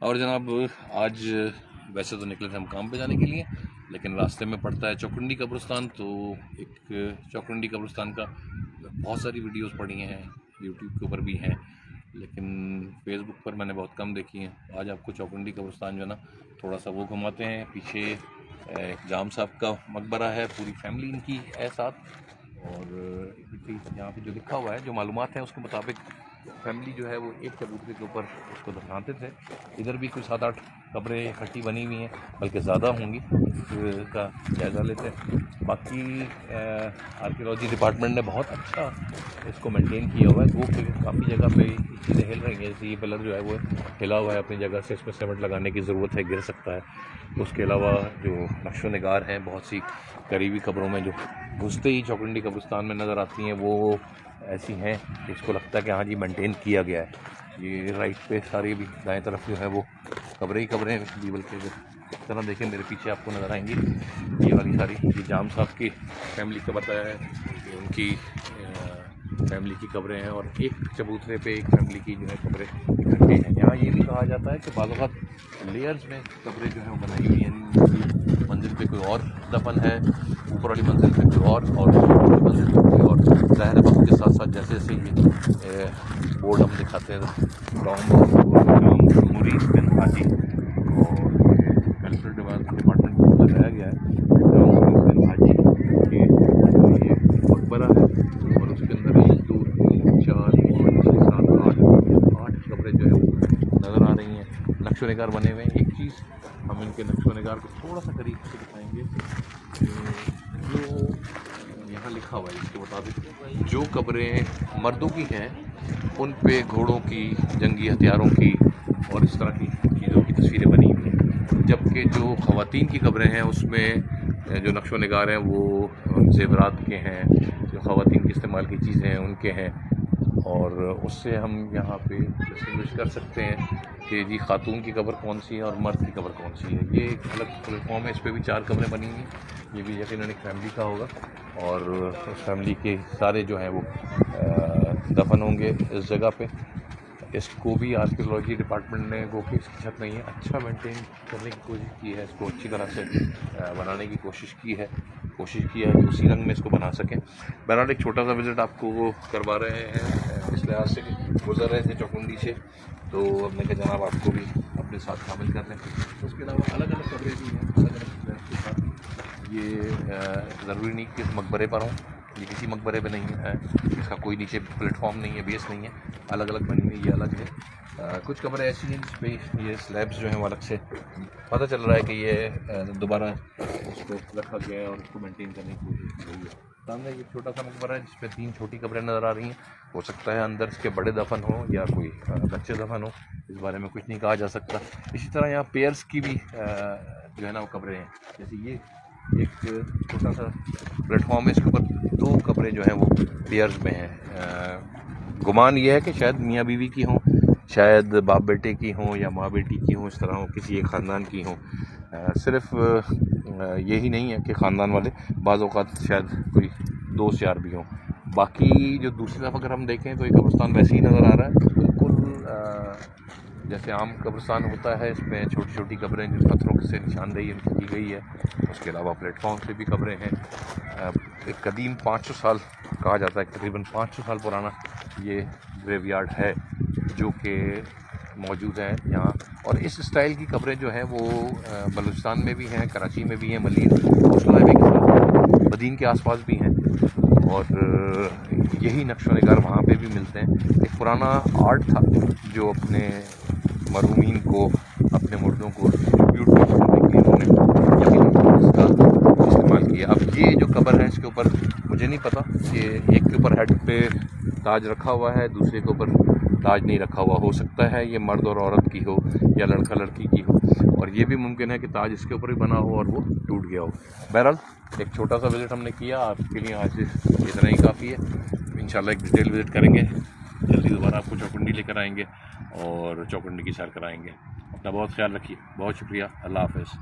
और जनाब आज वैसे तो निकले थे हम काम पे जाने के लिए, लेकिन रास्ते में पड़ता है चौकुंडी कब्रिस्तान। तो एक चौकुंडी कब्रिस्तान का बहुत सारी वीडियोस पड़ी हैं, यूट्यूब के ऊपर भी हैं, लेकिन फेसबुक पर मैंने बहुत कम देखी हैं। आज आपको चौकुंडी कब्रिस्तान जो है ना थोड़ा सा वो घुमाते हैं। पीछे एक जाम साहब का मकबरा है, पूरी फैमिली इनकी है साथ। और यहाँ पे जो लिखा हुआ है, जो मालूमात हैं उसके मुताबिक फैमिली जो है वो एक चबूतरे के ऊपर उसको दफनाते थे। इधर भी कुछ 7-8 कब्रें इकट्ठी बनी हुई हैं, बल्कि ज़्यादा होंगी, इसका जायज़ा लेते हैं। बाकी आर्कियोलॉजी डिपार्टमेंट ने बहुत अच्छा इसको मेंटेन किया हुआ है। वो काफ़ी जगह पे चीज़ें हिल रही हैं, जैसे ये पिलर जो है वो हिला हुआ है अपनी जगह से, इसमें सीमेंट लगाने की ज़रूरत है, गिर सकता है। उसके अलावा जो नक्शो निगार हैं, बहुत सी करीबी कब्रों में जो घुसते ही चौकुंडी कब्रिस्तान में नज़र आती हैं, वो ऐसी हैं कि इसको लगता है कि हाँ जी मेंटेन किया गया है। ये राइट पे सारी भी दाएं तरफ जो है वो कब्रें ही कब्रें हैं, बल्कि इस तरह देखें मेरे पीछे आपको नज़र आएंगी ये वाली सारी, ये जाम साहब की फैमिली का बताया है कि उनकी फैमिली की कब्रें हैं, और एक चबूतरे पे एक फैमिली की जो है कब्रें इकट्ठे हैं। यहाँ ये भी कहा जाता है कि बाज़ औक़ात लेयर्स में कब्रें जो है वो बनाई हुई हैं। मंजिल पे कोई और दफन है, ऊपर वाली मंजिल पे कोई और मंजिल पे कोई और। ज़ाहिर वक्त के साथ साथ जैसे जैसे ये बोर्ड हम दिखाते हैं, गाँव मुरीद बिन हाजी और वेलफेयर डिपार्टमेंट को लगाया गया है, मुरीद बिन हाजी के ये मकबरा है, और उसके अंदर 1 2 3 4 5 6 7 8 कब्रें जो है नज़र आ रही हैं। नक्शो निगार बने हुए हैं। एक चीज़ हम इनके नक्शो निगार को थोड़ा सा करीब से दिखाएंगे, जो यहाँ लिखा हुआ है इसके मुताबिक जो कब्रें मर्दों की हैं उन पे घोड़ों की, जंगी हथियारों की और इस तरह की चीज़ों की तस्वीरें बनी हुई हैं, जबकि जो ख़वातीन की कब्रें हैं उसमें जो नक्शो निगार हैं वो ज़ेवरात के हैं, जो ख़वातीन की इस्तेमाल की चीज़ें हैं उनके हैं। और उससे हम यहाँ पे डिस्टिंग्विश कर सकते हैं कि जी खातून की कब्र कौन सी है और मर्द की कब्र कौन सी है। ये एक अलग प्लेटफॉर्म है, इस पर भी 4 कब्रें बनी हुई हैं। ये भी यकीनन एक फैमिली का होगा, और उस फैमिली के सारे जो हैं वो दफन होंगे इस जगह पे। इसको भी आर्कियोलॉजी डिपार्टमेंट ने, वो कि इसकी छत नहीं है, अच्छा मेंटेन करने की कोशिश की है, इसको अच्छी तरह से बनाने की कोशिश किया है कि उसी रंग में इसको बना सकें। बहरहाल एक छोटा सा विज़िट आपको वो करवा रहे हैं, इस लिहाज से गुजर रहे थे चौकुंडी से, तो हमने कहा जनाब आपको भी अपने साथ शामिल कर लें। उसके अलावा अलग अलग कब्रें भी हैं, अलग अलग के साथ। ये ज़रूरी नहीं कि इस मकबरे पर हों, ये किसी मकबरे पे नहीं है, इसका कोई नीचे प्लेटफॉर्म नहीं है, बेस नहीं है, अलग अलग बनी हुई, ये अलग है। कुछ कब्रें ऐसी हैं जिस पे ये स्लैब्स जो हैं वो अलग से पता चल रहा है कि ये दोबारा उसको रखा गया है और उसको मेंटेन करने की कोशिश की गई है। सामने एक छोटा सा मकबरा है जिस पे 3 छोटी कब्रें नज़र आ रही हैं। हो सकता है अंदर इसके बड़े दफन हो या कोई बच्चे दफन हो, इस बारे में कुछ नहीं कहा जा सकता। इसी तरह यहाँ पेयर्स की भी जो है ना वो कब्रें हैं, जैसे ये एक छोटा सा प्लेटफॉर्म है, इसके ऊपर 2 कब्रें जो हैं वो पेयर्स में हैं। गुमान ये है कि शायद मियाँ बीवी की हों, शायद बाप बेटे की हों या माँ बेटी की हों, इस तरह हो, किसी एक ख़ानदान की हों। सिर्फ यही नहीं है कि ख़ानदान वाले, बाज़ औक़ात शायद कोई दोस्त यार भी हों। बाकी जो दूसरी तरफ अगर हम देखें तो ये कब्रिस्तान वैसे ही नज़र आ रहा है, बिल्कुल जैसे आम कब्रिस्तान होता है। इसमें छोटी छोटी कब्रें जिन पत्थरों से निशानदेही की गई है, उसके अलावा प्लेटफॉर्म से भी कब्रें हैं। एक कदीम 500 साल कहा जाता है, तकरीबन 500 साल पुराना ये ग्रेवयार्ड है जो कि मौजूद है यहाँ। और इस स्टाइल की कब्रें जो हैं वो बलूचिस्तान में भी हैं, कराची में भी हैं, मलीर हौसला में के साथ बदीन के आसपास भी हैं, और यही नक्शो निगार वहाँ पे भी मिलते हैं। एक पुराना आर्ट था जो अपने मरहूमीन को, अपने मुर्दों को ट्रिब्यूट करने के लिए उन्होंने इसका इस्तेमाल किया। अब ये जो कब्र है इसके ऊपर मुझे नहीं पता कि एक के ऊपर हेड पे ताज रखा हुआ है, दूसरे के ऊपर ताज नहीं रखा हुआ। हो सकता है ये मर्द और औरत की हो या लड़का लड़की की हो, और ये भी मुमकिन है कि ताज इसके ऊपर भी बना हो और वो टूट गया हो। बहरहाल एक छोटा सा विज़िट हमने किया, आपके लिए आज इतना ही काफ़ी है। इंशाल्लाह एक डिटेल विज़िट करेंगे, जल्दी दोबारा आपको चौकुंडी लेकर आएंगे और चौकुंडी की सैर कराएंगे। अपना बहुत ख्याल रखिए, बहुत शुक्रिया, अल्लाह हाफ़िज़।